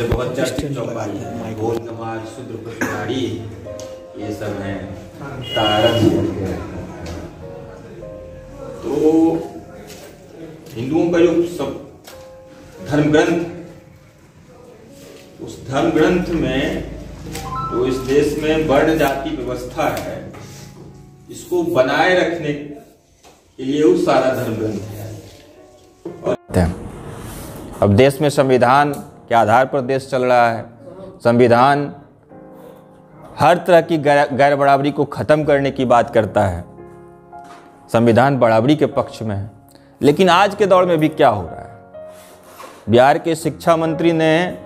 जैसे बहुत चर्चित चौपाई भोज नमाज शूद्र प्रतिहारी, ये सब है तारक। तो हिंदुओं का जो सब धर्म ग्रंथ, उस धर्म ग्रंथ में जो इस देश में वर्ण जाति व्यवस्था है, इसको बनाए रखने के लिए वो सारा धर्म ग्रंथ है। अब देश में संविधान के आधार पर देश चल रहा है। संविधान हर तरह की गैर बराबरी को खत्म करने की बात करता है। संविधान बराबरी के पक्ष में है। लेकिन आज के दौर में भी क्या हो रहा है? बिहार के शिक्षा मंत्री ने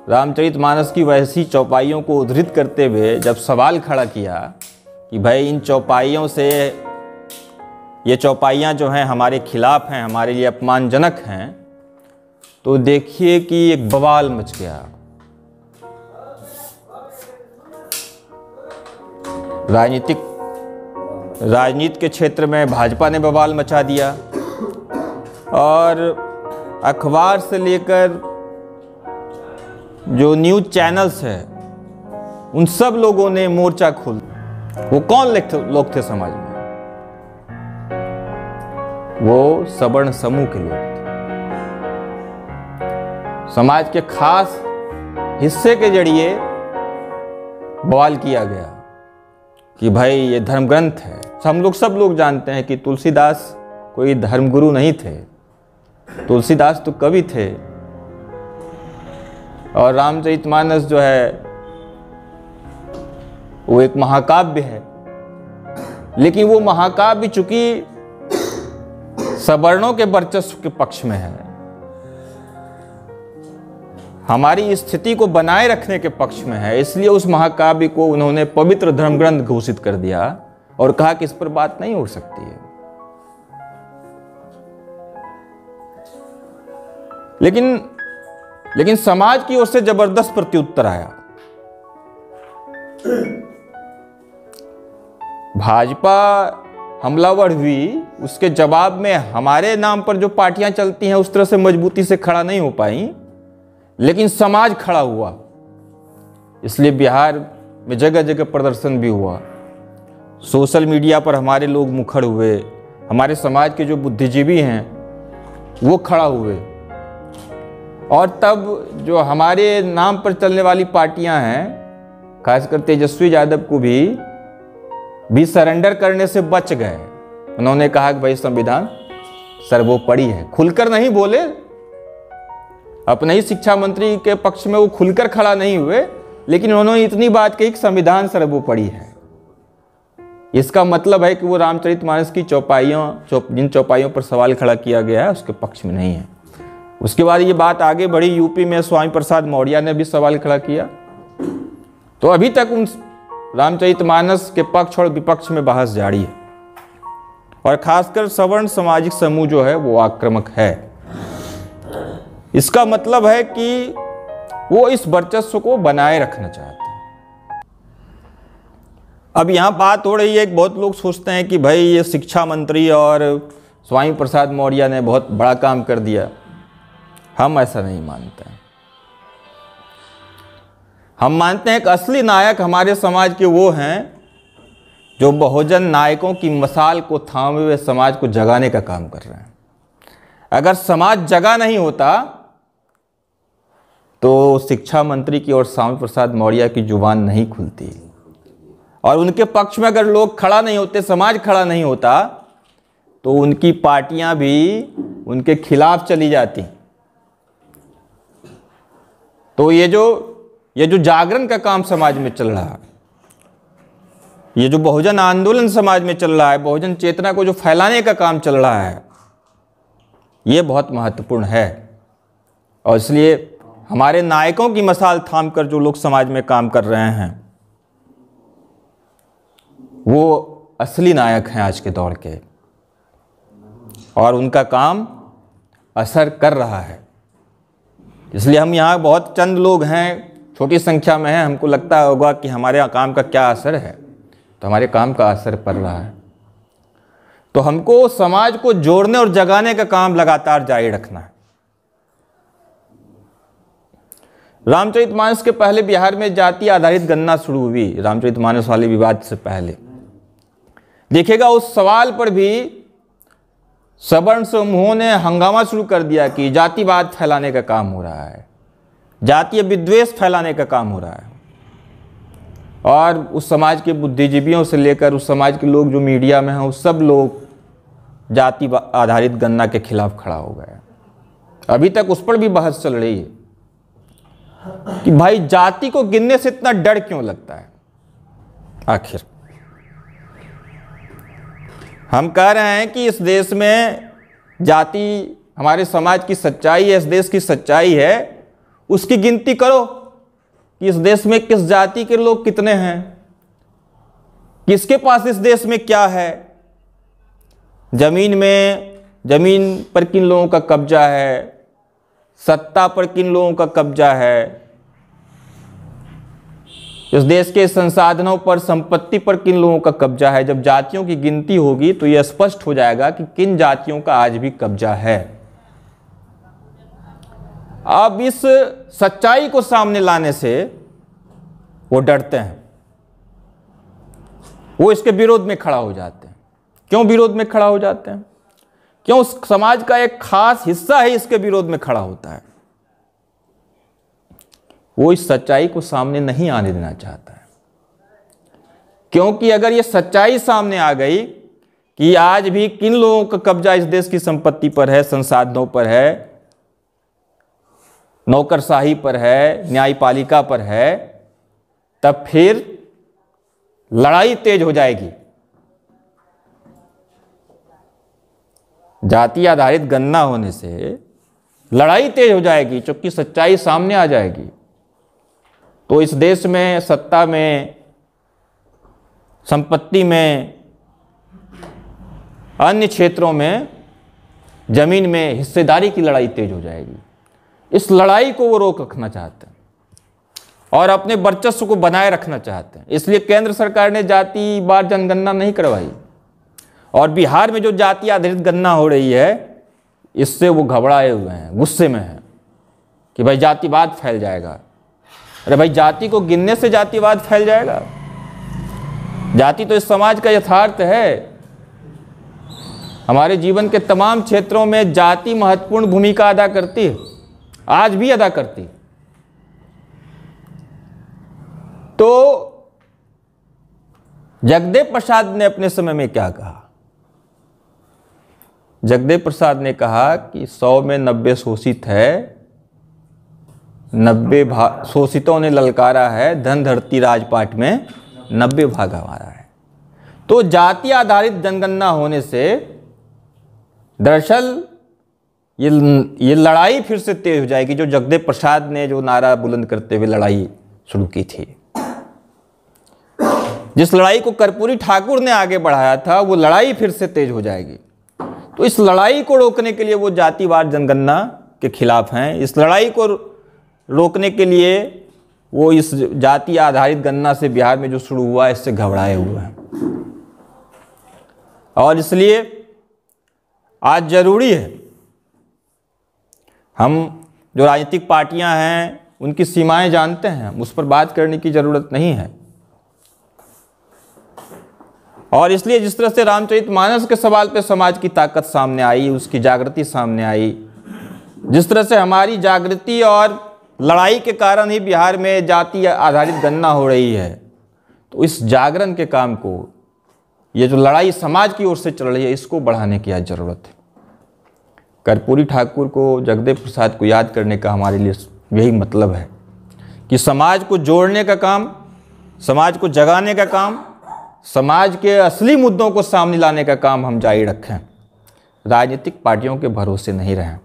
रामचरितमानस की वैसी चौपाइयों को उद्धृत करते हुए जब सवाल खड़ा किया कि भाई इन चौपाइयों से, ये चौपाइयाँ जो हैं हमारे खिलाफ हैं, हमारे लिए अपमानजनक हैं, तो देखिए कि एक बवाल मच गया। राजनीति के क्षेत्र में भाजपा ने बवाल मचा दिया और अखबार से लेकर जो न्यूज़ चैनल्स है उन सब लोगों ने मोर्चा खोल। वो कौन लोग थे समाज में? वो सवर्ण समूह के लोग थे। समाज के खास हिस्से के जरिए बवाल किया गया कि भाई ये धर्म ग्रंथ है। सब लोग जानते हैं कि तुलसीदास कोई धर्मगुरु नहीं थे। तुलसीदास तो कवि थे और रामचरितमानस जो है वो एक महाकाव्य है। लेकिन वो महाकाव्य चूंकि सवर्णों के वर्चस्व के पक्ष में है, हमारी स्थिति को बनाए रखने के पक्ष में है, इसलिए उस महाकाव्य को उन्होंने पवित्र धर्म ग्रंथ घोषित कर दिया और कहा कि इस पर बात नहीं हो सकती है। लेकिन समाज की ओर से जबरदस्त प्रत्युत्तर आया। भाजपा हमलावर हुई, उसके जवाब में हमारे नाम पर जो पार्टियां चलती हैं उस तरह से मजबूती से खड़ा नहीं हो पाई, लेकिन समाज खड़ा हुआ। इसलिए बिहार में जगह जगह प्रदर्शन भी हुआ। सोशल मीडिया पर हमारे लोग मुखर हुए, हमारे समाज के जो बुद्धिजीवी हैं वो खड़ा हुए। और तब जो हमारे नाम पर चलने वाली पार्टियां हैं, खासकर तेजस्वी यादव को भी सरेंडर करने से बच गए। उन्होंने कहा कि भाई संविधान सर्वोपरि है। खुलकर नहीं बोले, अपने ही शिक्षा मंत्री के पक्ष में वो खुलकर खड़ा नहीं हुए, लेकिन उन्होंने इतनी बात कही कि संविधान सर्वोपरि है। इसका मतलब है कि वो रामचरितमानस की जिन चौपाइयों पर सवाल खड़ा किया गया है उसके पक्ष में नहीं है। उसके बाद ये बात आगे बढ़ी, यूपी में स्वामी प्रसाद मौर्य ने भी सवाल खड़ा किया। तो अभी तक उन रामचरितमानस के पक्ष और विपक्ष में बहस जारी है और खासकर सवर्ण सामाजिक समूह जो है वो आक्रामक है। इसका मतलब है कि वो इस वर्चस्व को बनाए रखना चाहते हैं। अब यहां बात हो रही है कि बहुत लोग सोचते हैं कि भाई ये शिक्षा मंत्री और स्वामी प्रसाद मौर्य ने बहुत बड़ा काम कर दिया। हम ऐसा नहीं मानते हैं। हम मानते हैं कि असली नायक हमारे समाज के वो हैं जो बहुजन नायकों की मशाल को थामे हुए समाज को जगाने का काम कर रहे हैं। अगर समाज जगा नहीं होता तो शिक्षा मंत्री की और स्वामी प्रसाद मौर्य की जुबान नहीं खुलती, और उनके पक्ष में अगर लोग खड़ा नहीं होते, समाज खड़ा नहीं होता, तो उनकी पार्टियां भी उनके खिलाफ चली जाती। तो ये जो जागरण का काम समाज में चल रहा है, ये जो बहुजन आंदोलन समाज में चल रहा है, बहुजन चेतना को जो फैलाने का काम चल रहा है, ये बहुत महत्वपूर्ण है। और इसलिए हमारे नायकों की मशाल थाम कर जो लोग समाज में काम कर रहे हैं वो असली नायक हैं आज के दौर के, और उनका काम असर कर रहा है। इसलिए हम यहाँ बहुत चंद लोग हैं, छोटी संख्या में हैं, हमको लगता होगा कि हमारे काम का क्या असर है, तो हमारे काम का असर पड़ रहा है। तो हमको समाज को जोड़ने और जगाने का काम लगातार जारी रखना है। रामचरितमानस के पहले बिहार में जाति आधारित गणना शुरू हुई, रामचरितमानस वाले विवाद से पहले। देखिएगा उस सवाल पर भी सवर्ण समूहों ने हंगामा शुरू कर दिया कि जातिवाद फैलाने का काम हो रहा है, जातीय विद्वेष फैलाने का काम हो रहा है। और उस समाज के बुद्धिजीवियों से लेकर उस समाज के लोग जो मीडिया में हैं, वो सब लोग जाति आधारित गणना के खिलाफ खड़ा हो गए। अभी तक उस पर भी बहस चल रही है कि भाई जाति को गिनने से इतना डर क्यों लगता है। आखिर हम कह रहे हैं कि इस देश में जाति हमारे समाज की सच्चाई है, इस देश की सच्चाई है, उसकी गिनती करो कि इस देश में किस जाति के लोग कितने हैं, किसके पास इस देश में क्या है, जमीन पर किन लोगों का कब्जा है, सत्ता पर किन लोगों का कब्जा है, इस देश के संसाधनों पर, संपत्ति पर किन लोगों का कब्जा है। जब जातियों की गिनती होगी तो यह स्पष्ट हो जाएगा कि किन जातियों का आज भी कब्जा है। अब इस सच्चाई को सामने लाने से वो डरते हैं, वो इसके विरोध में खड़ा हो जाते हैं। क्यों विरोध में खड़ा हो जाते हैं? क्यों उस समाज का एक खास हिस्सा है इसके विरोध में खड़ा होता है। वो इस सच्चाई को सामने नहीं आने देना चाहता है, क्योंकि अगर ये सच्चाई सामने आ गई कि आज भी किन लोगों का कब्जा इस देश की संपत्ति पर है, संसाधनों पर है, नौकरशाही पर है, न्यायपालिका पर है, तब फिर लड़ाई तेज हो जाएगी। जाति आधारित गणना होने से लड़ाई तेज हो जाएगी, क्योंकि सच्चाई सामने आ जाएगी। तो इस देश में सत्ता में, संपत्ति में, अन्य क्षेत्रों में, जमीन में हिस्सेदारी की लड़ाई तेज हो जाएगी। इस लड़ाई को वो रोक रखना चाहते हैं और अपने वर्चस्व को बनाए रखना चाहते हैं। इसलिए केंद्र सरकार ने जातिवार जनगणना नहीं करवाई, और बिहार में जो जाति आधारित गणना हो रही है, इससे वो घबराए हुए हैं, गुस्से में हैं कि भाई जातिवाद फैल जाएगा। अरे भाई, जाति को गिनने से जातिवाद फैल जाएगा? जाति तो इस समाज का यथार्थ है। हमारे जीवन के तमाम क्षेत्रों में जाति महत्वपूर्ण भूमिका अदा करती है, आज भी अदा करती है। तो जगदेव प्रसाद ने अपने समय में क्या कहा? जगदेव प्रसाद ने कहा कि 100 में 90 शोषित है, 90 शोषितों ने ललकारा है, धन धरती राजपाट में 90 भागा मारा है। तो जाति आधारित जनगणना होने से दरअसल ये लड़ाई फिर से तेज हो जाएगी, जो जगदेव प्रसाद ने जो नारा बुलंद करते हुए लड़ाई शुरू की थी, जिस लड़ाई को कर्पूरी ठाकुर ने आगे बढ़ाया था, वो लड़ाई फिर से तेज हो जाएगी। तो इस लड़ाई को रोकने के लिए वो जातिवार जनगणना के खिलाफ हैं। इस लड़ाई को रोकने के लिए वो इस जाति आधारित गणना से बिहार में जो शुरू हुआ, इससे घबराए हुए हैं। और इसलिए आज जरूरी है, हम जो राजनीतिक पार्टियां हैं उनकी सीमाएं जानते हैं, उस पर बात करने की जरूरत नहीं है। और इसलिए जिस तरह से रामचरितमानस के सवाल पे समाज की ताकत सामने आई, उसकी जागृति सामने आई, जिस तरह से हमारी जागृति और लड़ाई के कारण ही बिहार में जाति आधारित गणना हो रही है, तो इस जागरण के काम को, ये जो लड़ाई समाज की ओर से चल रही है, इसको बढ़ाने की आज जरूरत है। कर्पूरी ठाकुर को, जगदेव प्रसाद को याद करने का हमारे लिए यही मतलब है कि समाज को जोड़ने का काम, समाज को जगाने का काम, समाज के असली मुद्दों को सामने लाने का काम हम जारी रखें। राजनीतिक पार्टियों के भरोसे नहीं रहें।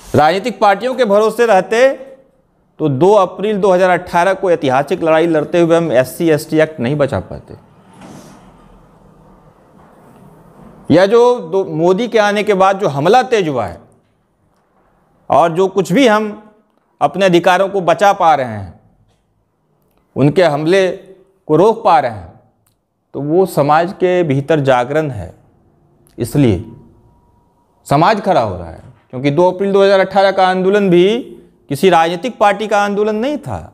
राजनीतिक पार्टियों के भरोसे रहते तो 2 अप्रैल 2018 को ऐतिहासिक लड़ाई लड़ते हुए हम SC/ST एक्ट नहीं बचा पाते, या जो मोदी के आने के बाद जो हमला तेज हुआ है और जो कुछ भी हम अपने अधिकारों को बचा पा रहे हैं, उनके हमले को रोक पा रहे हैं, तो वो समाज के भीतर जागरण है। इसलिए समाज खड़ा हो रहा है, क्योंकि 2 अप्रैल 2018 का आंदोलन भी किसी राजनीतिक पार्टी का आंदोलन नहीं था।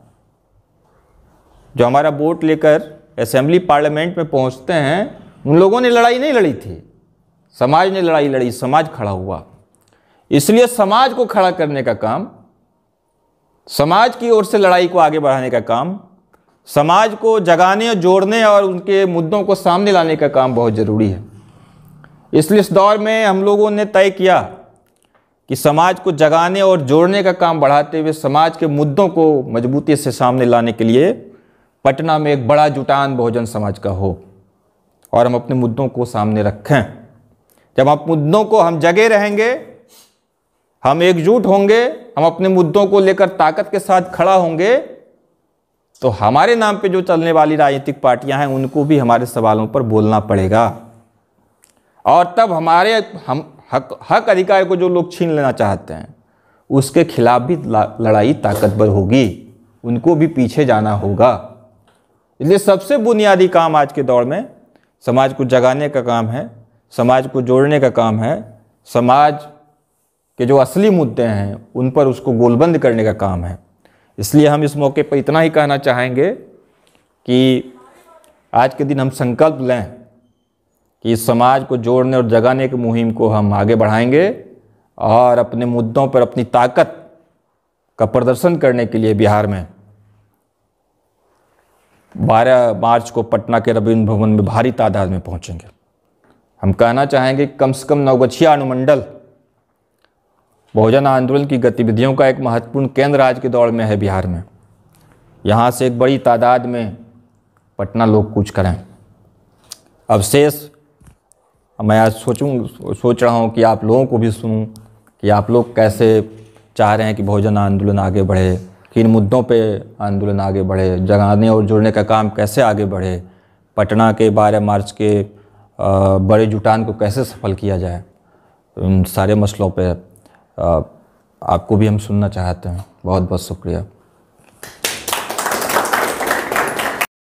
जो हमारा वोट लेकर असेंबली पार्लियामेंट में पहुंचते हैं, उन लोगों ने लड़ाई नहीं लड़ी थी, समाज ने लड़ाई लड़ी, समाज खड़ा हुआ। इसलिए समाज को खड़ा करने का काम, समाज की ओर से लड़ाई को आगे बढ़ाने का काम, समाज को जगाने, जोड़ने और उनके मुद्दों को सामने लाने का काम बहुत ज़रूरी है। इसलिए इस दौर में हम लोगों ने तय किया कि समाज को जगाने और जोड़ने का काम बढ़ाते हुए समाज के मुद्दों को मजबूती से सामने लाने के लिए पटना में एक बड़ा जुटान बहुजन समाज का हो और हम अपने मुद्दों को सामने रखें। जब आप मुद्दों को हम जगे रहेंगे, हम एकजुट होंगे, हम अपने मुद्दों को लेकर ताकत के साथ खड़ा होंगे, तो हमारे नाम पे जो चलने वाली राजनीतिक पार्टियां हैं उनको भी हमारे सवालों पर बोलना पड़ेगा। और तब हमारे हक अधिकार को जो लोग छीन लेना चाहते हैं उसके खिलाफ भी लड़ाई ताकतवर होगी, उनको भी पीछे जाना होगा। इसलिए सबसे बुनियादी काम आज के दौर में समाज को जगाने का काम है, समाज को जोड़ने का काम है, समाज के जो असली मुद्दे हैं उन पर उसको गोलबंद करने का काम है। इसलिए हम इस मौके पर इतना ही कहना चाहेंगे कि आज के दिन हम संकल्प लें कि इस समाज को जोड़ने और जगाने की मुहिम को हम आगे बढ़ाएंगे और अपने मुद्दों पर अपनी ताकत का प्रदर्शन करने के लिए बिहार में 12 मार्च को पटना के रविंद्र भवन में भारी तादाद में पहुंचेंगे। हम कहना चाहेंगे कम से कम नवगछिया अनुमंडल बहुजन आंदोलन की गतिविधियों का एक महत्वपूर्ण केंद्र आज के दौर में है बिहार में। यहाँ से एक बड़ी तादाद में पटना लोग कूच करें। अब शेष मैं आज सोच रहा हूँ कि आप लोगों को भी सुनूं कि आप लोग कैसे चाह रहे हैं कि बहुजन आंदोलन आगे बढ़े, किन मुद्दों पे आंदोलन आगे बढ़े, जगाने और जोड़ने का काम कैसे आगे बढ़े, पटना के 12 मार्च के बड़े जुटान को कैसे सफल किया जाए। इन सारे मसलों पे आपको भी हम सुनना चाहते हैं। बहुत बहुत शुक्रिया।